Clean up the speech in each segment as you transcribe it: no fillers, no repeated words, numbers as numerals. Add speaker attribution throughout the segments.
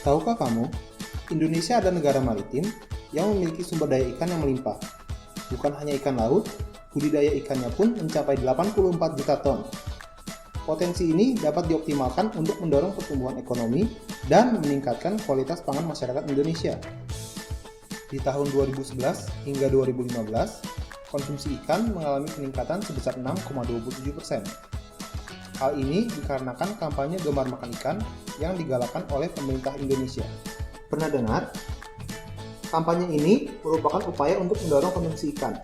Speaker 1: Tahukah kamu, Indonesia adalah negara maritim yang memiliki sumber daya ikan yang melimpah. Bukan hanya ikan laut, budidaya ikannya pun mencapai 84 juta ton. Potensi ini dapat dioptimalkan untuk mendorong pertumbuhan ekonomi dan meningkatkan kualitas pangan masyarakat Indonesia. Di tahun 2011 hingga 2015, konsumsi ikan mengalami peningkatan sebesar 6,27%. Hal ini dikarenakan kampanye Gemar Makan Ikan yang digalakkan oleh pemerintah Indonesia. Pernah dengar? Kampanye ini merupakan upaya untuk mendorong konsumsi ikan.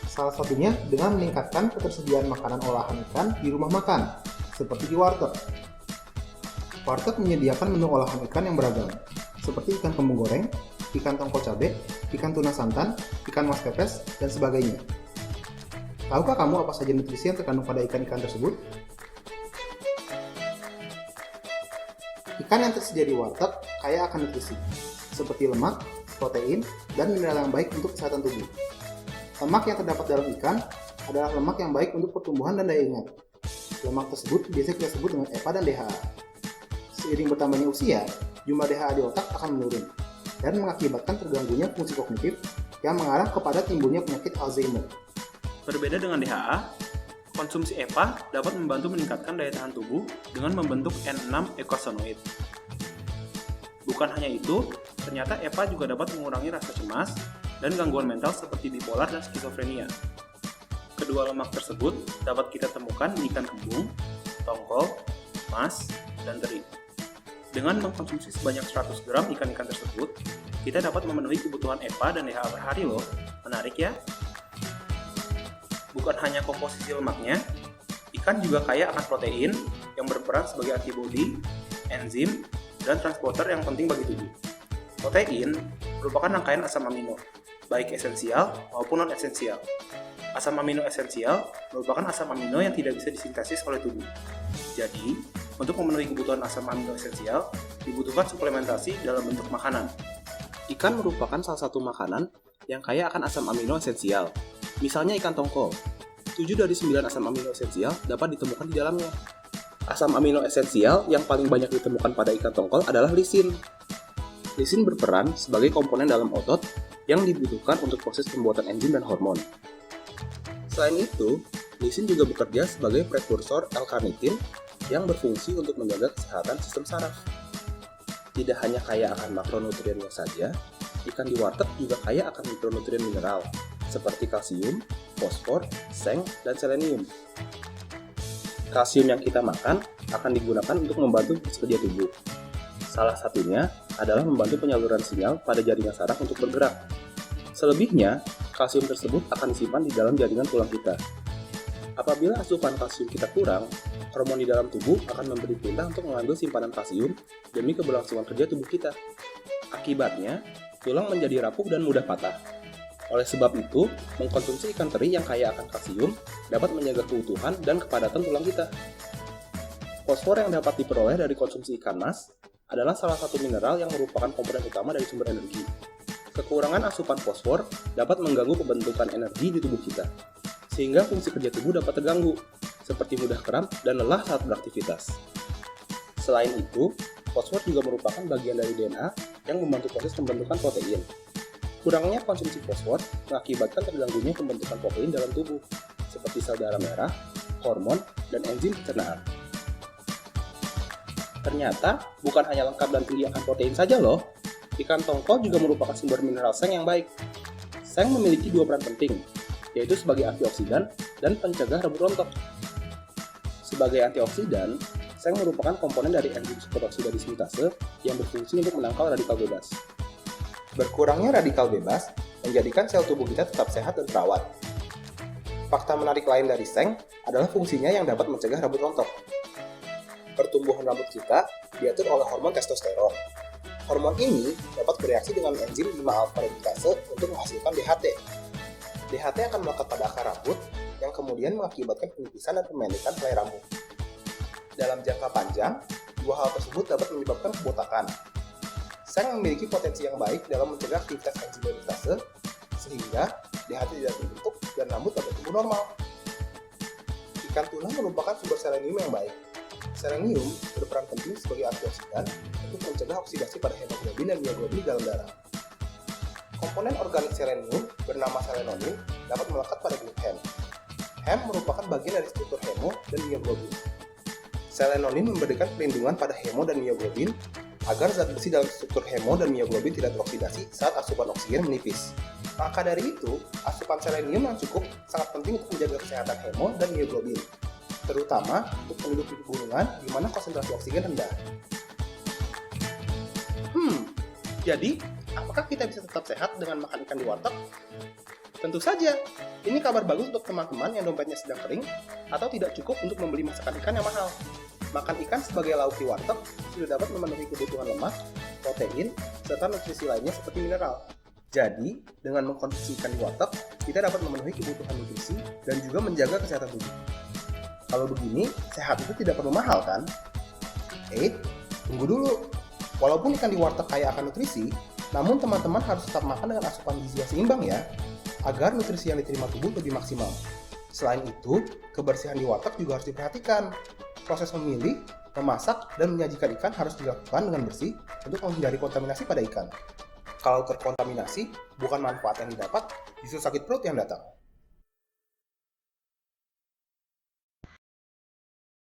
Speaker 1: Salah satunya dengan meningkatkan ketersediaan makanan olahan ikan di rumah makan, seperti di warteg. Warteg menyediakan menu olahan ikan yang beragam, seperti ikan kembung goreng, ikan tongkol cabe, ikan tuna santan, ikan mas pepes, dan sebagainya. Tahukah kamu apa saja nutrisi yang terkandung pada ikan-ikan tersebut? Ikan yang tersedia di warteg kaya akan nutrisi, seperti lemak, protein, dan mineral yang baik untuk kesehatan tubuh. Lemak yang terdapat dalam ikan adalah lemak yang baik untuk pertumbuhan dan daya ingat. Lemak tersebut biasa kita sebut dengan EPA dan DHA. Seiring bertambahnya usia, jumlah DHA di otak akan menurun dan mengakibatkan terganggunya fungsi kognitif yang mengarah kepada timbulnya penyakit Alzheimer.
Speaker 2: Berbeda dengan DHA, konsumsi EPA dapat membantu meningkatkan daya tahan tubuh dengan membentuk N6-eicosanoid. Bukan hanya itu, ternyata EPA juga dapat mengurangi rasa cemas dan gangguan mental seperti bipolar dan skizofrenia. Kedua lemak tersebut dapat kita temukan di ikan kembung, tongkol, mas, dan teri. Dengan mengkonsumsi sebanyak 100 gram ikan-ikan tersebut, kita dapat memenuhi kebutuhan EPA dan DHA per hari loh. Menarik ya? Bukan hanya komposisi lemaknya, ikan juga kaya akan protein yang berperan sebagai antibodi, enzim, dan transporter yang penting bagi tubuh. Protein merupakan rangkaian asam amino, baik esensial maupun non-esensial. Asam amino esensial merupakan asam amino yang tidak bisa disintesis oleh tubuh. Jadi, untuk memenuhi kebutuhan asam amino esensial, dibutuhkan suplementasi dalam bentuk makanan. Ikan merupakan salah satu makanan yang kaya akan asam amino esensial. Misalnya ikan tongkol, 7 dari 9 asam amino esensial dapat ditemukan di dalamnya. Asam amino esensial yang paling banyak ditemukan pada ikan tongkol adalah lisin. Lisin berperan sebagai komponen dalam otot yang dibutuhkan untuk proses pembuatan enzim dan hormon. Selain itu, lisin juga bekerja sebagai prekursor L-karnitin yang berfungsi untuk menjaga kesehatan sistem saraf. Tidak hanya kaya akan makronutriennya saja, ikan di warteg juga kaya akan mikronutrien mineral seperti kalsium, fosfor, seng, dan selenium. Kalsium yang kita makan akan digunakan untuk membantu kerja tubuh. Salah satunya adalah membantu penyaluran sinyal pada jaringan saraf untuk bergerak. Selebihnya, kalsium tersebut akan disimpan di dalam jaringan tulang kita. Apabila asupan kalsium kita kurang, hormon di dalam tubuh akan memberi perintah untuk mengambil simpanan kalsium demi keberlangsungan kerja tubuh kita. Akibatnya, tulang menjadi rapuh dan mudah patah. Oleh sebab itu, mengkonsumsi ikan teri yang kaya akan kalsium dapat menjaga keutuhan dan kepadatan tulang kita. Fosfor yang dapat diperoleh dari konsumsi ikan mas adalah salah satu mineral yang merupakan komponen utama dari sumber energi. Kekurangan asupan fosfor dapat mengganggu pembentukan energi di tubuh kita, sehingga fungsi kerja tubuh dapat terganggu, seperti mudah kram dan lelah saat beraktivitas. Selain itu, fosfor juga merupakan bagian dari DNA yang membantu proses pembentukan protein. Kurangnya konsumsi fosfor mengakibatkan terganggunya pembentukan protein dalam tubuh, seperti sel darah merah, hormon, dan enzim pencernaan. Ternyata, bukan hanya lengkap dan tinggi akan protein saja loh. Ikan tongkol juga merupakan sumber mineral seng yang baik. Seng memiliki 2 peran penting, yaitu sebagai antioksidan dan pencegah rambut rontok. Sebagai antioksidan, seng merupakan komponen dari enzim superoksida dismutase yang berfungsi untuk menangkal radikal bebas.
Speaker 1: Berkurangnya radikal bebas menjadikan sel tubuh kita tetap sehat dan terawat. Fakta menarik lain dari seng adalah fungsinya yang dapat mencegah rambut rontok. Pertumbuhan rambut kita diatur oleh hormon testosteron. Hormon ini dapat bereaksi dengan enzim 5-alfa reduktase untuk menghasilkan DHT. DHT akan melekat pada akar rambut yang kemudian mengakibatkan penipisan dan pemendekan helai rambut. Dalam jangka panjang, dua hal tersebut dapat menyebabkan kebotakan. Seng memiliki potensi yang baik dalam mencegah aktivitas enzim reduktase, sehingga DHT tidak terbentuk dan rambut dapat tumbuh normal. Ikan tuna merupakan sumber selenium yang baik. Selenium berperan penting sebagai antioksidan untuk mencegah oksidasi pada hemoglobin dan mioglobin di dalam darah. Komponen organik selenium bernama selenonin dapat melekat pada grup HEM. HEM merupakan bagian dari struktur hemo dan mioglobin. Selenonin memberikan perlindungan pada hemo dan mioglobin agar zat besi dalam struktur hemo dan mioglobin tidak teroksidasi saat asupan oksigen menipis. Maka dari itu, asupan selenium yang cukup sangat penting untuk menjaga kesehatan hemo dan mioglobin, terutama untuk penduduk di pegunungan di mana konsentrasi oksigen rendah. Jadi, apakah kita bisa tetap sehat dengan makan ikan di warteg? Tentu saja, ini kabar bagus untuk teman-teman yang dompetnya sedang kering atau tidak cukup untuk membeli masakan ikan yang mahal. Makan ikan sebagai lauk di warteg sudah dapat memenuhi kebutuhan lemak, protein, serta nutrisi lainnya seperti mineral. Jadi, dengan mengkonsumsi ikan di warteg, kita dapat memenuhi kebutuhan nutrisi dan juga menjaga kesehatan tubuh. Kalau begini, sehat itu tidak perlu mahal kan? Tunggu dulu. Walaupun ikan di warteg kaya akan nutrisi, namun teman-teman harus tetap makan dengan asupan gizi yang seimbang ya, agar nutrisi yang diterima tubuh lebih maksimal. Selain itu, kebersihan di warteg juga harus diperhatikan. Proses memilih, memasak, dan menyajikan ikan harus dilakukan dengan bersih untuk menghindari kontaminasi pada ikan. Kalau terkontaminasi, bukan manfaat yang didapat, justru sakit perut yang datang.